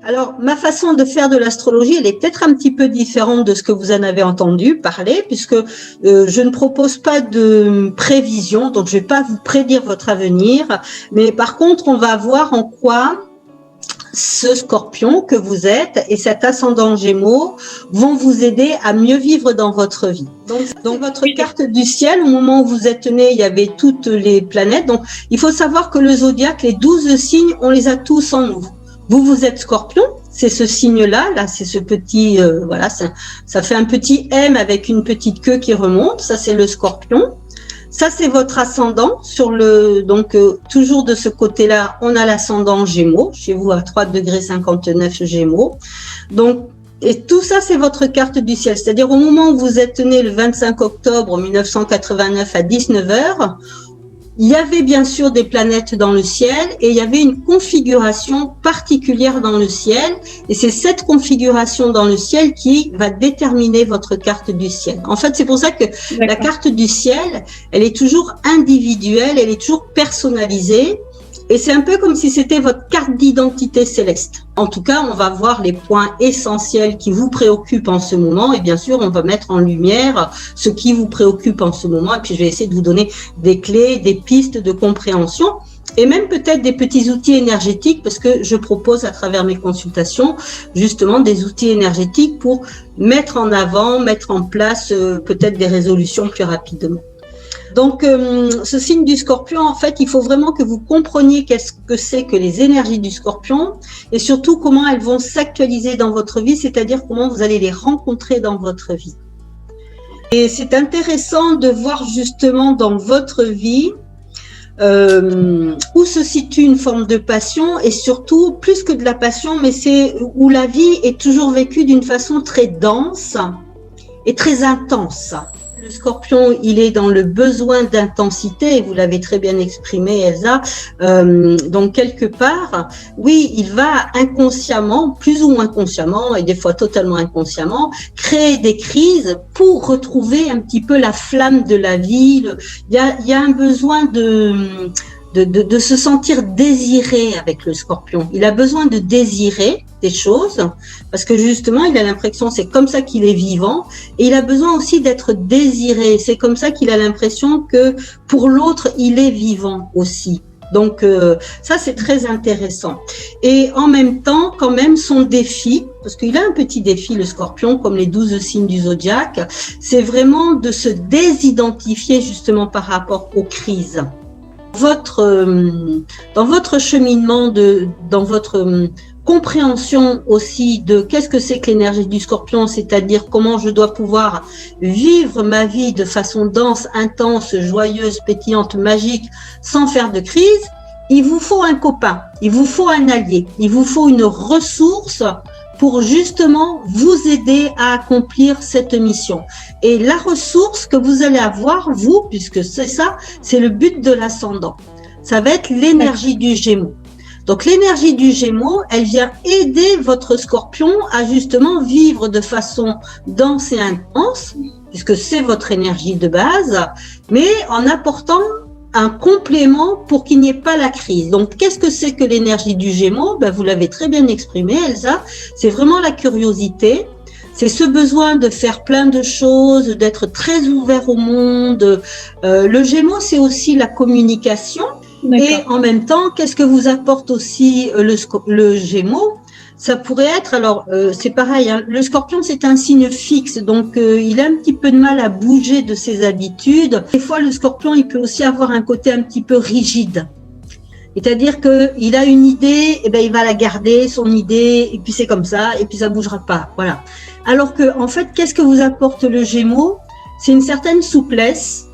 Alors, ma façon de faire de l'astrologie, elle est peut-être un petit peu différente de ce que vous en avez entendu parler, puisque je ne propose pas de prévision, donc je ne vais pas vous prédire votre avenir, mais par contre, on va voir en quoi ce Scorpion que vous êtes et cet ascendant Gémeaux vont vous aider à mieux vivre dans votre vie. Donc, dans votre carte du ciel, au moment où vous êtes né, il y avait toutes les planètes. Donc, il faut savoir que le zodiaque, les 12 signes, on les a tous en nous. Vous êtes Scorpion, c'est ce signe-là, là, c'est ce petit, voilà, ça fait un petit M avec une petite queue qui remonte, ça c'est le Scorpion. Ça c'est votre ascendant, sur le, donc toujours de ce côté-là, on a l'ascendant Gémeaux, chez vous à 3,59 degrés Gémeaux. Donc, et tout ça c'est votre carte du ciel, c'est-à-dire au moment où vous êtes né le 25 octobre 1989 à 19 h, il y avait bien sûr des planètes dans le ciel et il y avait une configuration particulière dans le ciel et c'est cette configuration dans le ciel qui va déterminer votre carte du ciel. En fait, c'est pour ça que la carte du ciel, elle est toujours individuelle, elle est toujours personnalisée et c'est un peu comme si c'était votre carte d'identité céleste. En tout cas, on va voir les points essentiels qui vous préoccupent en ce moment et bien sûr, on va mettre en lumière ce qui vous préoccupe en ce moment et puis je vais essayer de vous donner des clés, des pistes de compréhension et même peut-être des petits outils énergétiques parce que je propose à travers mes consultations justement des outils énergétiques pour mettre en avant, mettre en place peut-être des résolutions plus rapidement. Donc, ce signe du Scorpion, en fait, il faut vraiment que vous compreniez qu'est-ce que c'est que les énergies du Scorpion et surtout comment elles vont s'actualiser dans votre vie, c'est-à-dire comment vous allez les rencontrer dans votre vie. Et c'est intéressant de voir justement dans votre vie où se situe une forme de passion et surtout, plus que de la passion, mais c'est où la vie est toujours vécue d'une façon très dense et très intense. Le Scorpion, il est dans le besoin d'intensité, et vous l'avez très bien exprimé, Elsa. Donc, quelque part, oui, il va inconsciemment, plus ou moins consciemment, et des fois totalement inconsciemment, créer des crises pour retrouver un petit peu la flamme de la vie. Il y a un besoin de se sentir désiré avec le Scorpion. Il a besoin de désirer des choses parce que justement, il a l'impression, c'est comme ça qu'il est vivant et il a besoin aussi d'être désiré. C'est comme ça qu'il a l'impression que pour l'autre, il est vivant aussi. Donc, ça, c'est très intéressant. Et en même temps, quand même, son défi, parce qu'il a un petit défi, le Scorpion, comme les 12 signes du zodiaque, c'est vraiment de se désidentifier justement par rapport aux crises. Dans votre cheminement, dans votre compréhension aussi de qu'est-ce que c'est que l'énergie du Scorpion, c'est-à-dire comment je dois pouvoir vivre ma vie de façon dense, intense, joyeuse, pétillante, magique, sans faire de crise, il vous faut un copain, il vous faut un allié, il vous faut une ressource pour justement vous aider à accomplir cette mission. Et la ressource que vous allez avoir, vous, puisque c'est ça, c'est le but de l'ascendant. Ça va être l'énergie du Gémeaux. Donc l'énergie du Gémeaux, elle vient aider votre Scorpion à justement vivre de façon dense et intense, puisque c'est votre énergie de base, mais en apportant un complément pour qu'il n'y ait pas la crise. Donc, qu'est-ce que c'est que l'énergie du Gémeaux? Ben, vous l'avez très bien exprimé, Elsa. C'est vraiment la curiosité. C'est ce besoin de faire plein de choses, d'être très ouvert au monde. Le Gémeaux, c'est aussi la communication. Et en même temps, qu'est-ce que vous apporte aussi le Gémeaux? Ça pourrait être, alors c'est pareil, hein, le Scorpion c'est un signe fixe, donc il a un petit peu de mal à bouger de ses habitudes. Des fois le Scorpion il peut aussi avoir un côté un petit peu rigide, c'est-à-dire qu'il a une idée, et ben il va la garder, son idée, et puis c'est comme ça, et puis ça bougera pas, voilà. Alors que en fait, qu'est-ce que vous apporte le Gémeaux? C'est une certaine souplesse.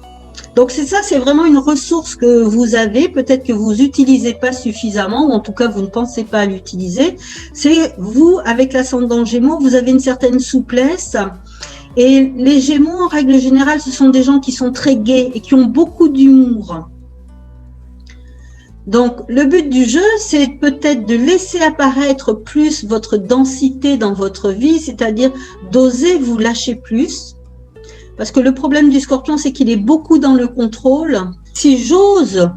Donc c'est ça, c'est vraiment une ressource que vous avez, peut-être que vous n'utilisez pas suffisamment, ou en tout cas vous ne pensez pas à l'utiliser. C'est vous, avec l'ascendant Gémeaux, vous avez une certaine souplesse. Et les Gémeaux, en règle générale, ce sont des gens qui sont très gais et qui ont beaucoup d'humour. Donc le but du jeu, c'est peut-être de laisser apparaître plus votre densité dans votre vie, c'est-à-dire d'oser vous lâcher plus. Parce que le problème du Scorpion, c'est qu'il est beaucoup dans le contrôle. Si j'ose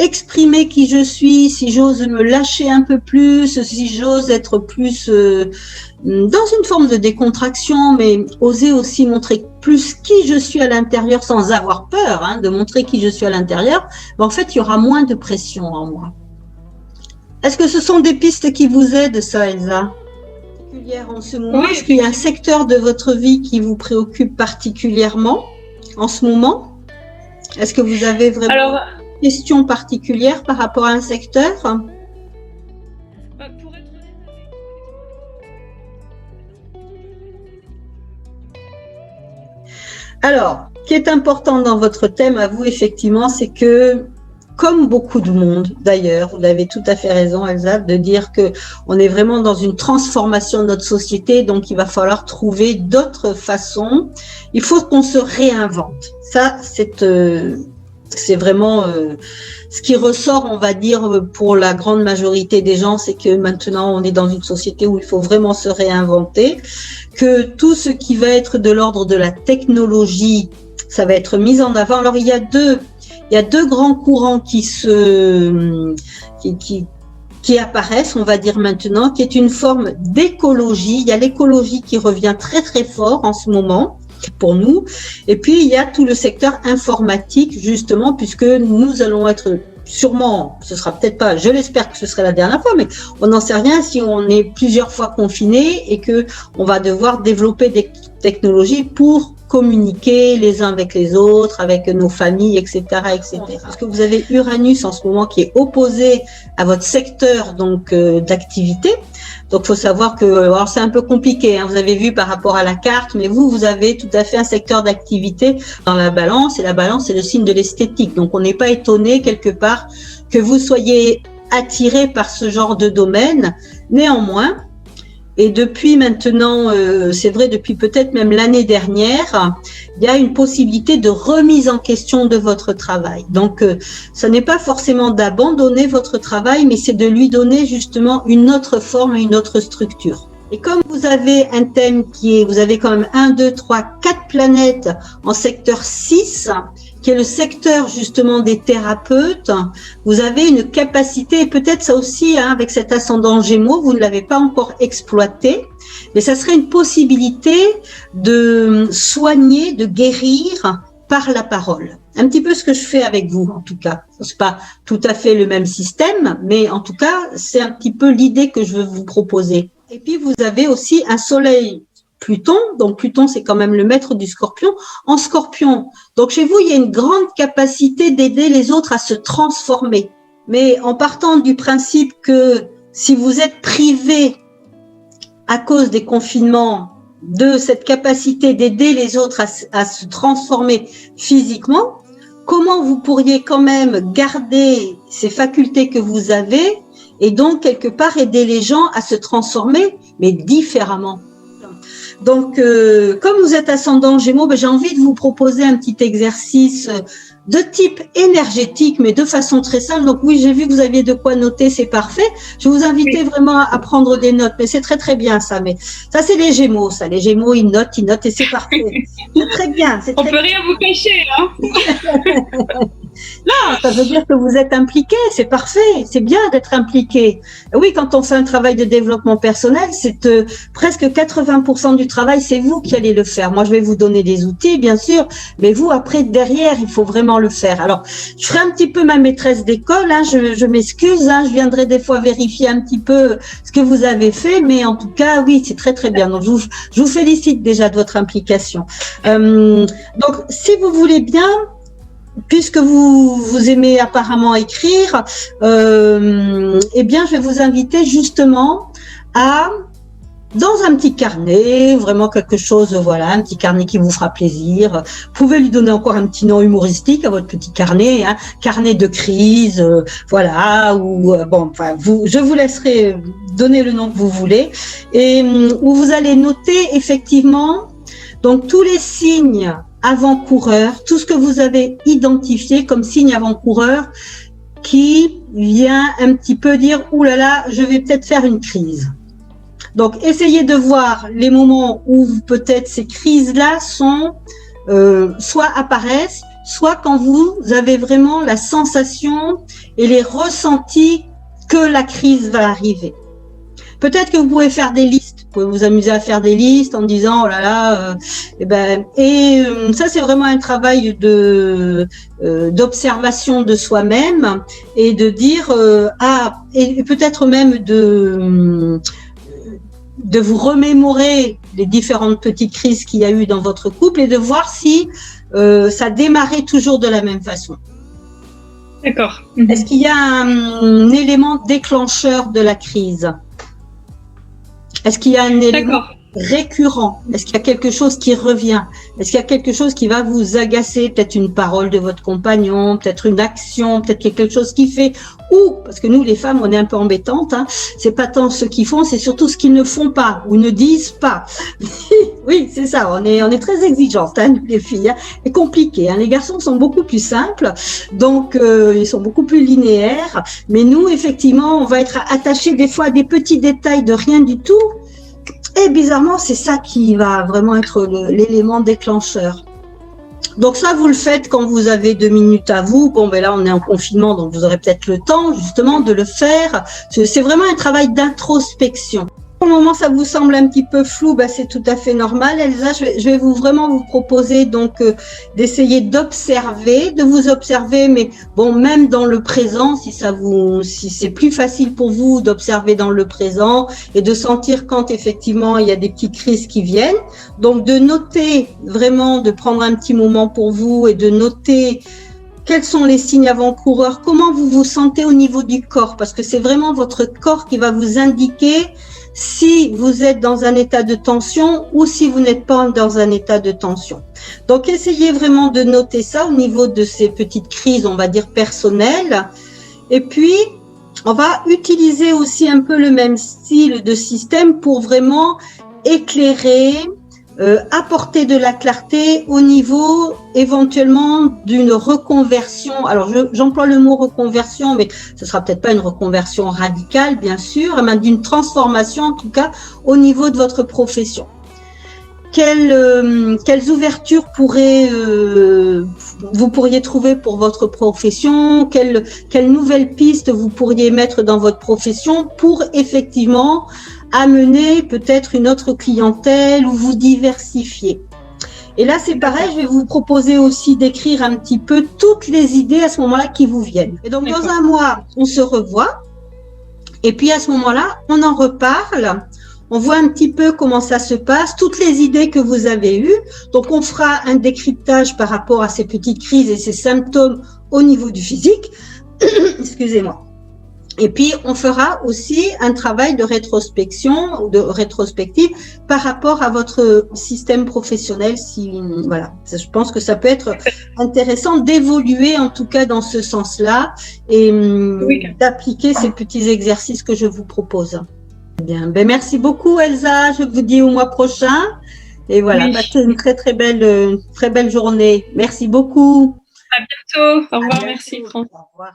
exprimer qui je suis, si j'ose me lâcher un peu plus, si j'ose être plus dans une forme de décontraction, mais oser aussi montrer plus qui je suis à l'intérieur sans avoir peur de montrer qui je suis à l'intérieur, en fait, il y aura moins de pression en moi. Est-ce que ce sont des pistes qui vous aident, ça, Elsa? En ce moment, oui. Est-ce qu'il y a un secteur de votre vie qui vous préoccupe particulièrement en ce moment? Est-ce que vous avez vraiment une question particulière par rapport à un secteur? Pour être honnête alors, ce qui est important dans votre thème à vous, effectivement, c'est que comme beaucoup de monde, d'ailleurs, vous avez tout à fait raison, Elsa, de dire que on est vraiment dans une transformation de notre société, donc il va falloir trouver d'autres façons. Il faut qu'on se réinvente. Ça, c'est vraiment ce qui ressort, on va dire, pour la grande majorité des gens, c'est que maintenant, on est dans une société où il faut vraiment se réinventer, que tout ce qui va être de l'ordre de la technologie, ça va être mis en avant. Alors, il y a deux grands courants qui apparaissent, on va dire maintenant, qui est une forme d'écologie. Il y a l'écologie qui revient très très fort en ce moment pour nous. Et puis, il y a tout le secteur informatique, justement, puisque nous allons être sûrement, ce sera peut-être pas, je l'espère que ce sera la dernière fois, mais on n'en sait rien si on est plusieurs fois confinés et que on va devoir développer des technologies pour communiquer les uns avec les autres, avec nos familles, etc., etc. Parce que vous avez Uranus en ce moment qui est opposé à votre secteur donc d'activité. Donc, faut savoir que, alors c'est un peu compliqué. Vous avez vu par rapport à la carte, mais vous avez tout à fait un secteur d'activité dans la Balance, et la Balance c'est le signe de l'esthétique. Donc, on n'est pas étonné quelque part que vous soyez attiré par ce genre de domaine. Néanmoins. Et depuis maintenant, c'est vrai, depuis peut-être même l'année dernière, il y a une possibilité de remise en question de votre travail. Donc, ce n'est pas forcément d'abandonner votre travail, mais c'est de lui donner justement une autre forme et une autre structure. Et comme vous avez un thème vous avez quand même 1, 2, 3, 4 planètes en secteur 6, qui est le secteur justement des thérapeutes, vous avez une capacité, et peut-être ça aussi, avec cet ascendant Gémeaux, vous ne l'avez pas encore exploité, mais ça serait une possibilité de soigner, de guérir par la parole. Un petit peu ce que je fais avec vous, en tout cas. C'est pas tout à fait le même système, mais en tout cas, c'est un petit peu l'idée que je veux vous proposer. Et puis, vous avez aussi un soleil Pluton, donc Pluton c'est quand même le maître du Scorpion, en Scorpion. Donc chez vous, il y a une grande capacité d'aider les autres à se transformer. Mais en partant du principe que si vous êtes privé à cause des confinements de cette capacité d'aider les autres à se transformer physiquement, comment vous pourriez quand même garder ces facultés que vous avez et donc quelque part aider les gens à se transformer, mais différemment. Donc, comme vous êtes ascendant Gémeaux, j'ai envie de vous proposer un petit exercice de type énergétique, mais de façon très simple. Donc oui, j'ai vu que vous aviez de quoi noter, c'est parfait. Je vous invite vraiment à prendre des notes, mais c'est très très bien ça. Mais ça, c'est les Gémeaux, ça. Les Gémeaux, ils notent et c'est parfait. C'est très bien. On peut rien vous cacher, hein. Non, ça veut dire que vous êtes impliqué, c'est parfait, c'est bien d'être impliqué. Oui, quand on fait un travail de développement personnel, c'est presque 80% du travail, c'est vous qui allez le faire. Moi, je vais vous donner des outils, bien sûr, mais vous, après, derrière, il faut vraiment le faire. Alors, je ferai un petit peu ma maîtresse d'école, je m'excuse, je viendrai des fois vérifier un petit peu ce que vous avez fait, mais en tout cas, oui, c'est très très bien. Donc, je vous félicite déjà de votre implication. Donc, si vous voulez bien, puisque vous aimez apparemment écrire, eh bien, je vais vous inviter justement dans un petit carnet, vraiment quelque chose, voilà, un petit carnet qui vous fera plaisir. Vous pouvez lui donner encore un petit nom humoristique à votre petit carnet, carnet de crise, voilà, ou je vous laisserai donner le nom que vous voulez, et où vous allez noter effectivement donc tous les signes avant-coureur, tout ce que vous avez identifié comme signe avant-coureur qui vient un petit peu dire « Ouh là là, je vais peut-être faire une crise ». Donc, essayez de voir les moments où peut-être ces crises-là soit apparaissent, soit quand vous avez vraiment la sensation et les ressentis que la crise va arriver. Peut-être que vous pouvez faire des listes, vous pouvez vous amuser à faire des listes en disant oh là là, ça c'est vraiment un travail d'observation de soi-même et de dire et peut-être même de vous remémorer les différentes petites crises qu'il y a eu dans votre couple et de voir si ça démarrait toujours de la même façon. D'accord. Est-ce qu'il y a un élément déclencheur de la crise? Est-ce qu'il y a un élément récurrent? Est-ce qu'il y a quelque chose qui revient? Est-ce qu'il y a quelque chose qui va vous agacer? Peut-être une parole de votre compagnon, peut-être une action, peut-être quelque chose qui fait. Ou, parce que nous, les femmes, on est un peu embêtantes, hein, c'est pas tant ce qu'ils font, c'est surtout ce qu'ils ne font pas ou ne disent pas. Oui, c'est ça, on est très exigeantes, hein, nous, les filles. Hein. C'est compliqué, hein. Les garçons sont beaucoup plus simples, donc ils sont beaucoup plus linéaires. Mais nous, effectivement, on va être attachés des fois à des petits détails de rien du tout. Et bizarrement, c'est ça qui va vraiment être l'élément déclencheur. Donc ça, vous le faites quand vous avez 2 minutes à vous. Bon, ben là, on est en confinement, donc vous aurez peut-être le temps, justement, de le faire. C'est vraiment un travail d'introspection. Pour le moment, ça vous semble un petit peu flou, ben c'est tout à fait normal. Elsa, je vais vraiment vous proposer donc d'essayer d'observer, de vous observer, mais bon, même dans le présent, si c'est plus facile pour vous d'observer dans le présent et de sentir quand effectivement il y a des petites crises qui viennent. Donc de noter vraiment, de prendre un petit moment pour vous et de noter quels sont les signes avant-coureurs, comment vous vous sentez au niveau du corps, parce que c'est vraiment votre corps qui va vous indiquer si vous êtes dans un état de tension ou si vous n'êtes pas dans un état de tension. Donc, essayez vraiment de noter ça au niveau de ces petites crises, on va dire personnelles. Et puis, on va utiliser aussi un peu le même style de système pour vraiment éclairer, apporter de la clarté au niveau éventuellement d'une reconversion. Alors j'emploie le mot reconversion, mais ce sera peut-être pas une reconversion radicale, bien sûr, mais d'une transformation en tout cas au niveau de votre profession. Quelles ouvertures vous pourriez trouver pour votre profession? Quelles nouvelles pistes vous pourriez mettre dans votre profession pour effectivement amener peut-être une autre clientèle ou vous diversifier? Et là, c'est pareil, je vais vous proposer aussi d'écrire un petit peu toutes les idées à ce moment-là qui vous viennent. Et donc, dans un mois, on se revoit. Et puis, à ce moment-là, on en reparle. On voit un petit peu comment ça se passe, toutes les idées que vous avez eues. Donc, on fera un décryptage par rapport à ces petites crises et ces symptômes au niveau du physique. Excusez-moi. Et puis, on fera aussi un travail de rétrospection, de rétrospective par rapport à votre système professionnel. Voilà, je pense que ça peut être intéressant d'évoluer en tout cas dans ce sens-là et d'appliquer ces petits exercices que je vous propose. Bien, merci beaucoup Elsa. Je vous dis au mois prochain. Et voilà, passez une très belle journée. Merci beaucoup. À bientôt. Au revoir. Merci, France. Au revoir.